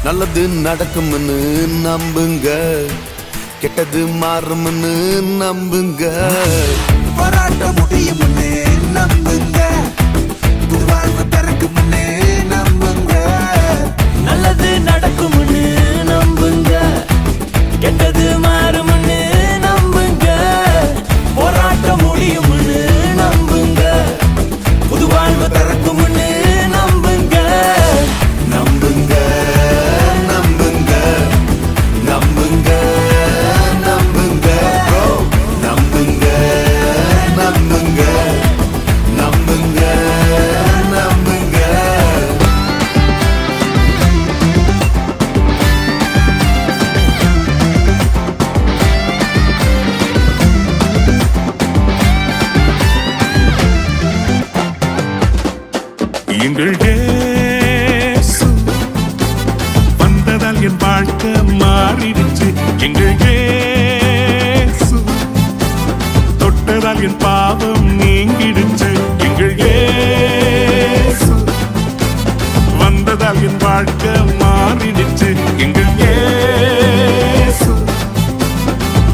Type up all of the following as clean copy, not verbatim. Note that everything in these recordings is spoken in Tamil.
நல்லது நடக்கும்னு நம்புங்க, கெட்டது மாறும்னு நம்புங்க. போராட்ட முடியும்னு நம்புங்க, புது வாழ்வு பிறக்கும்னு நம்புங்க. நல்லது நடக்கும்னு நம்புங்க, கெட்டது மாறும்னு நம்புங்க. போராட்ட முடியும்னு நம்புங்க, புது வாழ்வு பிறக்கும்னு நம்புங்க. நம்புங்க நம்புங்க நம்புங்க நம்புங்க bro. நம்புங்க நம்புங்க நம்புங்க நம்புங்க. எங்கள் இயேசு வந்ததால் என் வாழ்க்கை மாறிடுச்சு. எங்கள் இயேசு தொட்டதால் என் பாவம் நீங்கிடுச்சு. எங்கள் இயேசு வந்ததால் என் வாழ்க்கை மாறிடுச்சு. எங்கள் இயேசு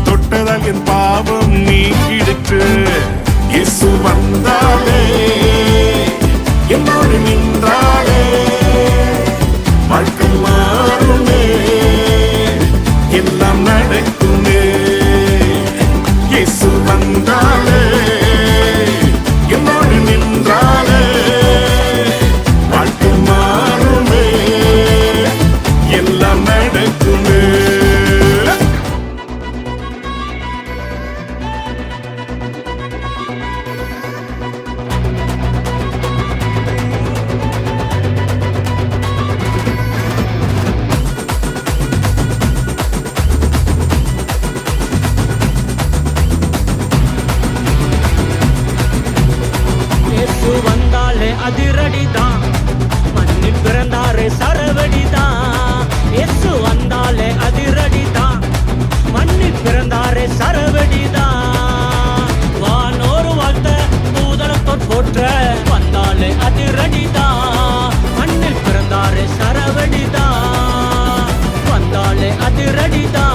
தொட்டதால் என் பாவம் நீங்கிடுச்சு. இயேசு வந்தாலே என்னோடு நின்றாலே வாழ்க்கை மாறுமே, எல்லாம் நடக்குமே. இயேசு வந்தாலே என்னோடு நின்றாலே வாழ்க்கை மாறுமே, எல்லாம் நடக்குமே. இயேசு வந்தாலே அதிரடிதான், மண்ணில் பிறந்தாரே சரவடிதான். இயேசு வந்தாலே அதிரடிதான், மண்ணில் பிறந்தாரே சரவடிதான். வானோரு வாழ்த்த பூதலத்தோர் போற்ற வந்தாலே அதிரடிதான், மண்ணில் பிறந்தாரே சரவடிதான். வந்தாலே அதிரடிதான்.